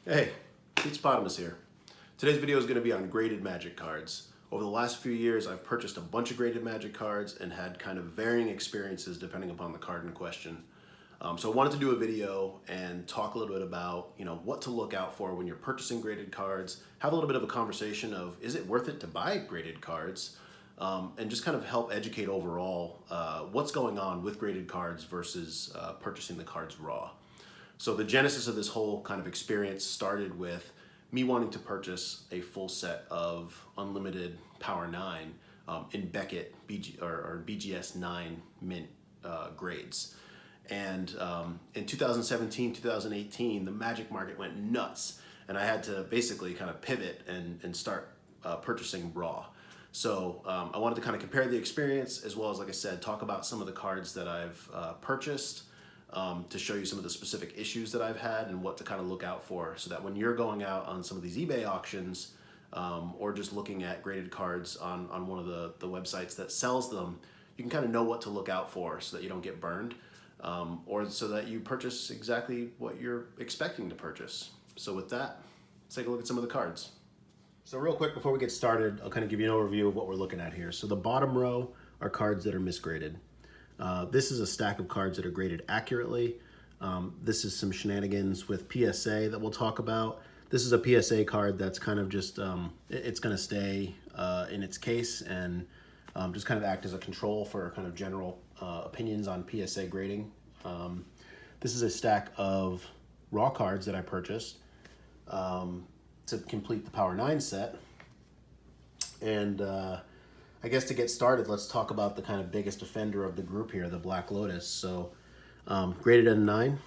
Hey, Beachbottomus here. Today's video is going to be on graded Magic cards. Over the last few years, I've purchased a bunch of graded Magic cards and had kind of varying experiences depending upon the card in question. So I wanted to do a video and talk a little bit about, what to look out for when you're purchasing graded cards, have a little bit of a conversation of, is it worth it to buy graded cards? And just kind of help educate overall what's going on with graded cards versus purchasing the cards raw. So the genesis of this whole kind of experience started with me wanting to purchase a full set of unlimited Power 9 in Beckett or BGS 9 mint grades. And in 2017, 2018, the Magic market went nuts, and I had to basically kind of pivot and start purchasing raw. So I wanted to kind of compare the experience as well as, like I said, talk about some of the cards that I've purchased, to show you some of the specific issues that I've had and what to kind of look out for, so that when you're going out on some of these eBay auctions or just looking at graded cards on one of the websites that sells them, you can kind of know what to look out for so that you don't get burned, or so that you purchase exactly what you're expecting to purchase. So with that, let's take a look at some of the cards. So real quick before we get started, I'll kind of give you an overview of what we're looking at here. So the bottom row are cards that are misgraded. This is a stack of cards that are graded accurately. This is some shenanigans with PSA that we'll talk about. This is a PSA card that's kind of just, it's going to stay in its case and just kind of act as a control for kind of general opinions on PSA grading. This is a stack of raw cards that I purchased to complete the Power 9 set. And I guess to get started, let's talk about the kind of biggest offender of the group here, the Black Lotus. So graded at a 9,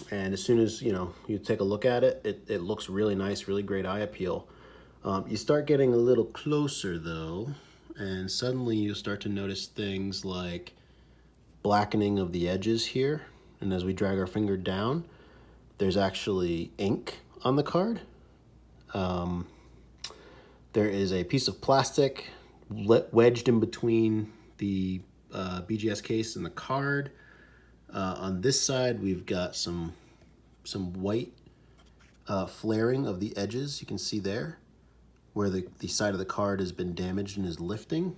and as soon as you take a look at it, it looks really nice, really great eye appeal. You start getting a little closer though, and suddenly you start to notice things like blackening of the edges here, and as we drag our finger down, there's actually ink on the card. There is a piece of plastic wedged in between the BGS case and the card. On this side, we've got some white flaring of the edges. You can see there where the side of the card has been damaged and is lifting.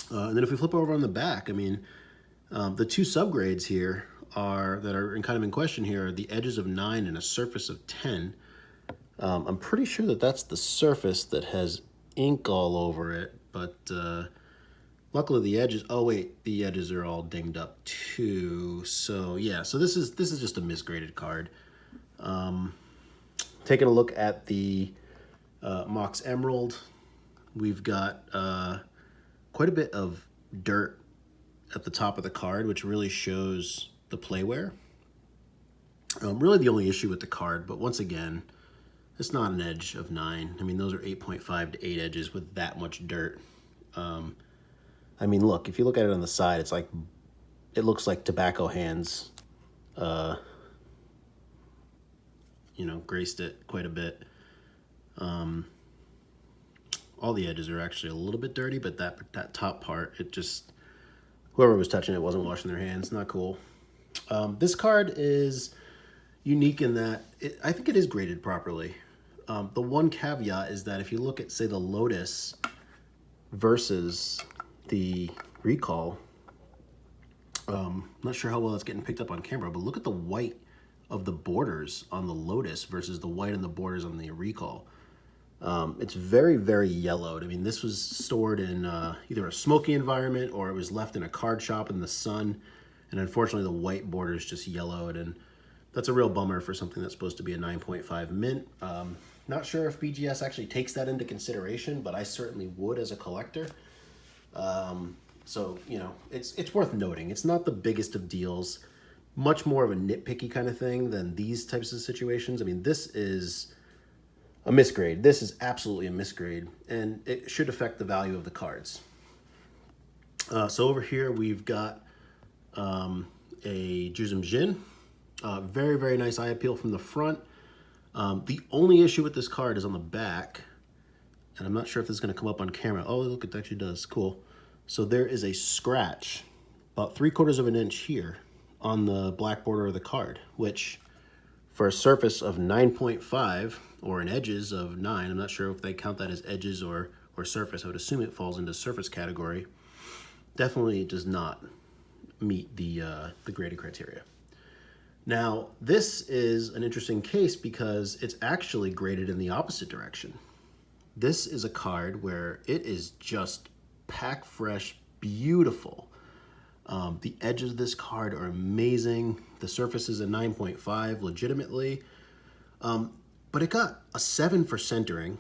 And then if we flip over on the back, I mean, the two subgrades here that are kind of in question here are the edges of 9 and a surface of 10. I'm pretty sure that that's the surface that has ink all over it, but luckily the edges, oh wait, the edges are all dinged up too. So yeah, so this is just a misgraded card. Taking a look at the Mox Emerald, we've got quite a bit of dirt at the top of the card, which really shows the playwear. Really the only issue with the card, but once again, it's not an edge of 9. I mean, those are 8.5 to 8 edges with that much dirt. I mean, look, if you look at it on the side, it's like, it looks like tobacco hands, graced it quite a bit. All the edges are actually a little bit dirty, but that top part, it just, whoever was touching it wasn't washing their hands. Not cool. This card is unique in that I think it is graded properly. The one caveat is that if you look at, say, the Lotus versus the Recall, I'm not sure how well it's getting picked up on camera, but look at the white of the borders on the Lotus versus the white on the borders on the Recall. It's very, very yellowed. I mean, this was stored in either a smoky environment or it was left in a card shop in the sun, and unfortunately the white borders just yellowed, and that's a real bummer for something that's supposed to be a 9.5 mint. Not sure if BGS actually takes that into consideration, but I certainly would as a collector. So, it's worth noting. It's not the biggest of deals, much more of a nitpicky kind of thing than these types of situations. I mean, this is a misgrade. This is absolutely a misgrade, and it should affect the value of the cards. So over here, we've got a Juzum Jin. Very, very nice eye appeal from the front. The only issue with this card is on the back, and I'm not sure if this is going to come up on camera. Oh, look, it actually does. Cool. So there is a scratch about 3/4 of an inch here on the black border of the card, which for a surface of 9.5 or an edges of 9. I'm not sure if they count that as edges or surface. I would assume it falls into surface category. Definitely does not meet the graded criteria. Now, this is an interesting case because it's actually graded in the opposite direction. This is a card where it is just pack fresh, beautiful. The edges of this card are amazing. The surface is a 9.5, legitimately. But it got a 7 for centering,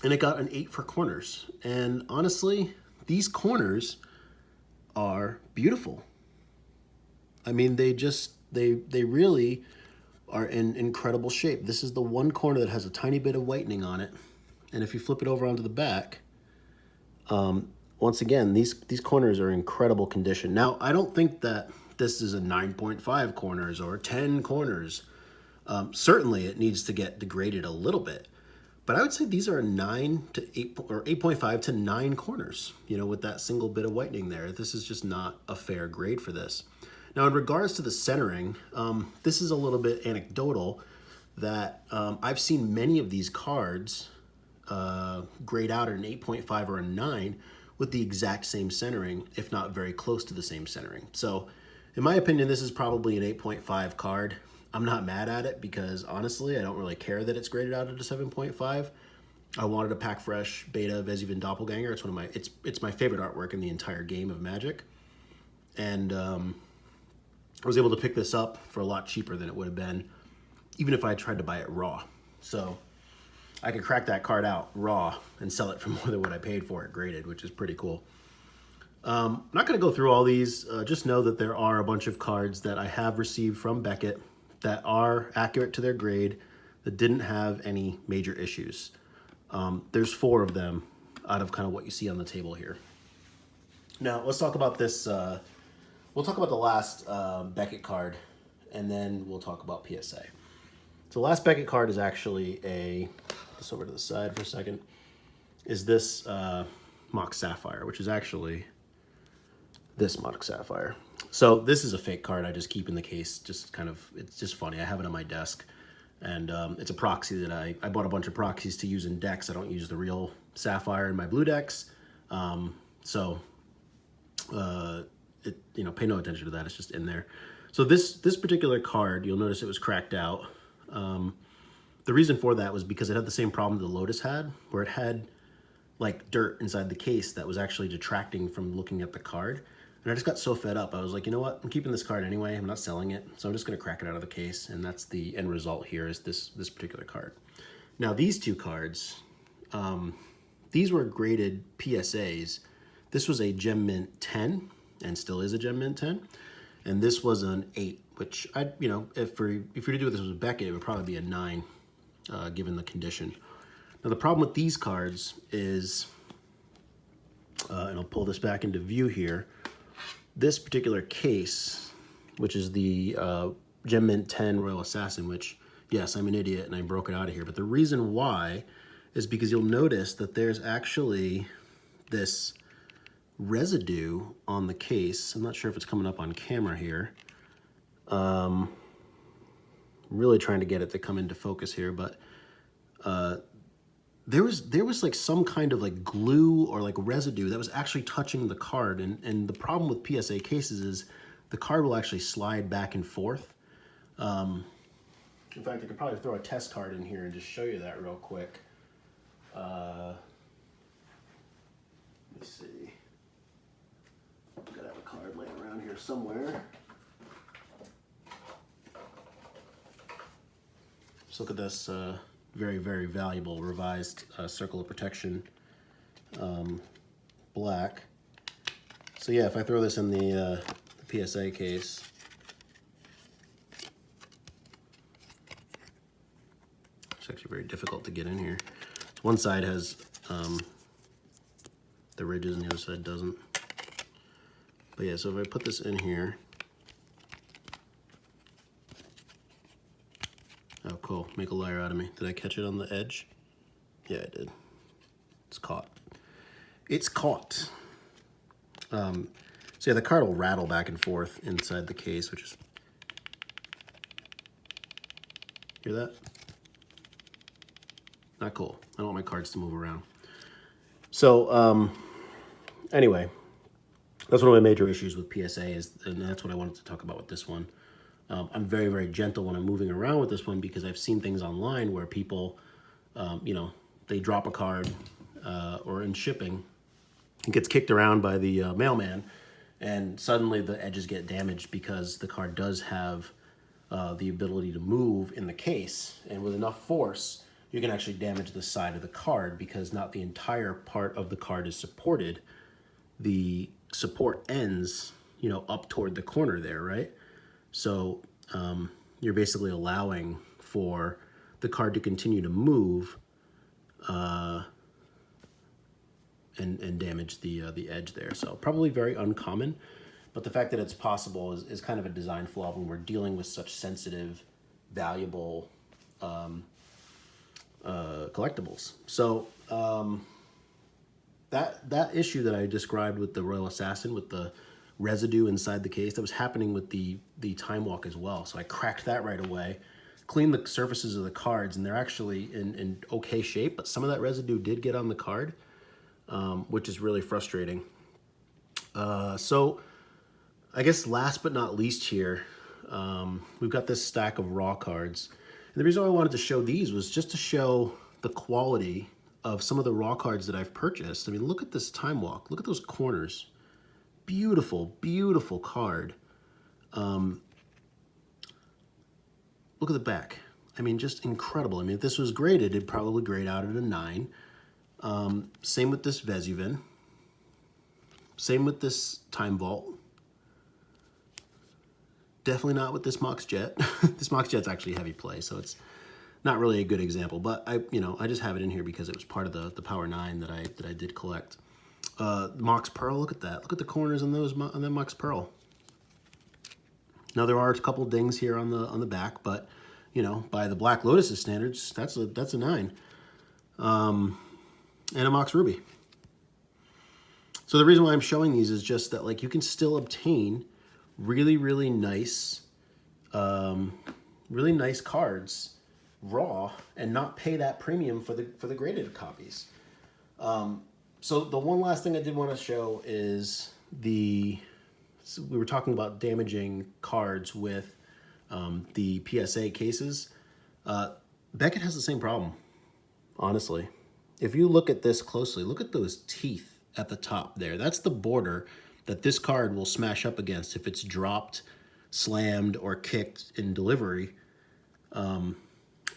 and it got an 8 for corners. And honestly, these corners are beautiful. I mean, they really are in incredible shape. This is the one corner that has a tiny bit of whitening on it. And if you flip it over onto the back, once again, these corners are in incredible condition. Now, I don't think that this is a 9.5 corners or 10 corners. Certainly, it needs to get degraded a little bit. But I would say these are 9 to 8 or 8.5 to 9 corners, you know, with that single bit of whitening there. This is just not a fair grade for this. Now, in regards to the centering, this is a little bit anecdotal that I've seen many of these cards grade out at an 8.5 or a 9 with the exact same centering, if not very close to the same centering. So, in my opinion, this is probably an 8.5 card. I'm not mad at it because honestly, I don't really care that it's graded out at a 7.5. I wanted a pack fresh beta Vesuvian Doppelganger. It's one of my it's my favorite artwork in the entire game of Magic, and I was able to pick this up for a lot cheaper than it would have been, even if I tried to buy it raw. So I could crack that card out raw and sell it for more than what I paid for it graded, which is pretty cool. I'm not going to go through all these. Just know that there are a bunch of cards that I have received from Beckett that are accurate to their grade, that didn't have any major issues. There's 4 of them out of kind of what you see on the table here. Now, let's talk about this. We'll talk about the last Beckett card, and then we'll talk about PSA. So the last Beckett card is actually put this over to the side for a second, is this Mock Sapphire, which is actually this Mock Sapphire. So this is a fake card I just keep in the case, just kind of, it's just funny. I have it on my desk, and it's a proxy that I bought a bunch of proxies to use in decks. I don't use the real Sapphire in my blue decks. Pay no attention to that. It's just in there. So this particular card, you'll notice it was cracked out. The reason for that was because it had the same problem the Lotus had, where it had like dirt inside the case that was actually detracting from looking at the card. And I just got so fed up. I was like, you know what? I'm keeping this card anyway. I'm not selling it. So I'm just going to crack it out of the case. And that's the end result here, is this particular card. Now, these 2 cards, these were graded PSAs. This was a Gem Mint 10 and still is a Gem Mint 10. And this was an 8, which if you were to do this with Beckett, it would probably be a 9, given the condition. Now, the problem with these cards is, and I'll pull this back into view here, this particular case, which is the Gem Mint 10 Royal Assassin, which, yes, I'm an idiot and I broke it out of here. But the reason why is because you'll notice that there's actually this residue on the case. I'm not sure if it's coming up on camera here. I'm really trying to get it to come into focus here, but there was like some kind of like glue or like residue that was actually touching the card. And the problem with PSA cases is the card will actually slide back and forth. In fact, I could probably throw a test card in here and just show you that real quick. Let me see. Gotta have a card laying around here somewhere. Just look at this very, very valuable revised Circle of Protection black. So yeah, if I throw this in the PSA case, it's actually very difficult to get in here. So one side has the ridges and the other side doesn't. But yeah, so if I put this in here, oh cool, make a liar out of me. Did I catch it on the edge? Yeah, I did. It's caught. It's caught. So yeah, the card will rattle back and forth inside the case, which is Hear that? Not cool. I don't want my cards to move around. So anyway, that's one of my major issues with PSA and that's what I wanted to talk about with this one. I'm very, very gentle when I'm moving around with this one because I've seen things online where people, they drop a card or in shipping, it gets kicked around by the mailman, and suddenly the edges get damaged because the card does have the ability to move in the case, and with enough force, you can actually damage the side of the card because not the entire part of the card is supported. The support ends, up toward the corner there, right? So you're basically allowing for the card to continue to move and damage the edge there. So probably very uncommon, but the fact that it's possible is kind of a design flaw when we're dealing with such sensitive, valuable collectibles. So that issue that I described with the Royal Assassin, with the residue inside the case, that was happening with the Time Walk as well. So I cracked that right away, cleaned the surfaces of the cards, and they're actually in okay shape, but some of that residue did get on the card, which is really frustrating. So I guess last but not least here, we've got this stack of raw cards. And the reason why I wanted to show these was just to show the quality of some of the raw cards that I've purchased. I mean, look at this Time Walk. Look at those corners. Beautiful, beautiful card. Look at the back. I mean, just incredible. I mean, if this was graded, it'd probably grade out at a 9. Same with this Vesuvan. Same with this Time Vault. Definitely not with this Mox Jet. This Mox Jet's actually heavy play, so it's not really a good example. But I just have it in here because it was part of the Power 9 that I did collect. Mox Pearl, look at that. Look at the corners on that Mox Pearl. Now there are a couple dings here on the back, but by the Black Lotus's standards, that's a 9. And a Mox Ruby. So the reason why I'm showing these is just that you can still obtain really, really nice cards raw and not pay that premium for the graded copies. So the one last thing I did want to show is we were talking about damaging cards with the PSA cases. Beckett has the same problem, honestly. If you look at this closely, look at those teeth at the top there. That's the border that this card will smash up against if it's dropped, slammed, or kicked in delivery.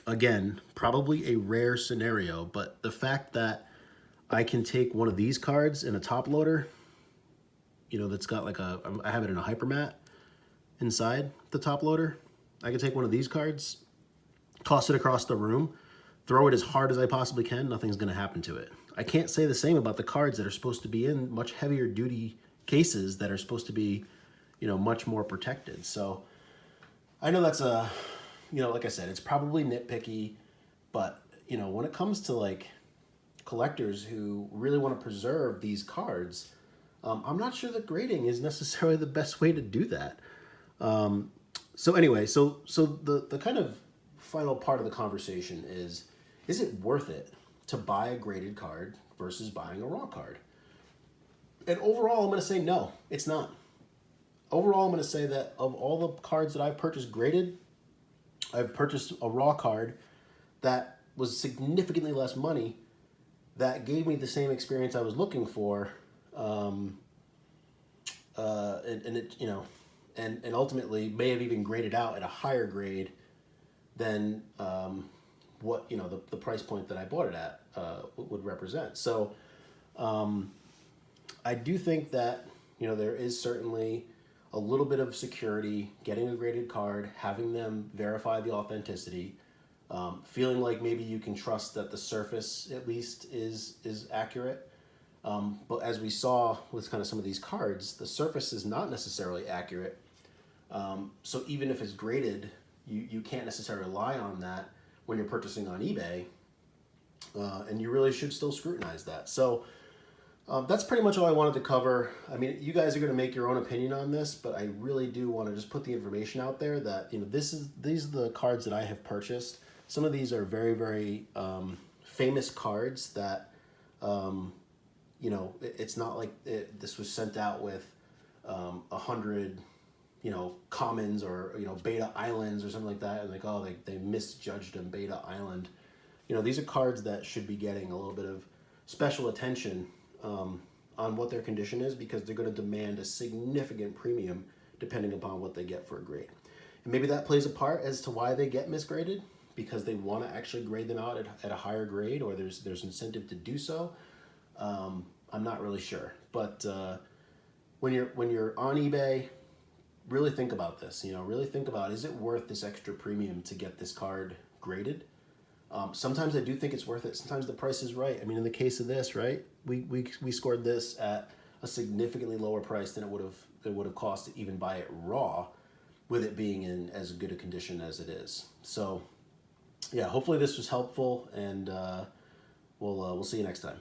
Again, probably a rare scenario, but the fact that I can take one of these cards in a top loader, that's got I have it in a hypermat inside the top loader. I can take one of these cards, toss it across the room, throw it as hard as I possibly can, nothing's gonna happen to it. I can't say the same about the cards that are supposed to be in much heavier duty cases that are supposed to be, much more protected. So I know that's like I said, it's probably nitpicky, but when it comes to collectors who really want to preserve these cards, I'm not sure that grading is necessarily the best way to do that. So anyway, so the kind of final part of the conversation is it worth it to buy a graded card versus buying a raw card? And overall, I'm going to say no, it's not. Overall, I'm going to say that of all the cards that I've purchased graded, I've purchased a raw card that was significantly less money that gave me the same experience I was looking for, and it and ultimately may have even graded out at a higher grade than what the price point that I bought it at would represent. So I do think that there is certainly a little bit of security getting a graded card, having them verify the authenticity, feeling like maybe you can trust that the surface at least is accurate. But as we saw with kind of some of these cards, the surface is not necessarily accurate. So even if it's graded, you can't necessarily rely on that when you're purchasing on eBay, and you really should still scrutinize that. So That's pretty much all I wanted to cover. I mean, you guys are going to make your own opinion on this, but I really do want to just put the information out there that, you know, these are the cards that I have purchased. Some of these are very, very famous cards that, you know, it's not like this was sent out with 100, you know, commons or, you know, beta islands or something like that. And like, oh, they misjudged them, beta island. You know, these are cards that should be getting a little bit of special attention on what their condition is, because they're going to demand a significant premium depending upon what they get for a grade. And maybe that plays a part as to why they get misgraded, because they want to actually grade them out at a higher grade, or there's incentive to do so. I'm not really sure, but when you're on eBay, really think about this. You know, really think about, is it worth this extra premium to get this card graded? Sometimes I do think it's worth it. Sometimes the price is right. I mean, in the case of this, right, we scored this at a significantly lower price than it would have cost to even buy it raw, with it being in as good a condition as it is. So, yeah, hopefully this was helpful, and we'll see you next time.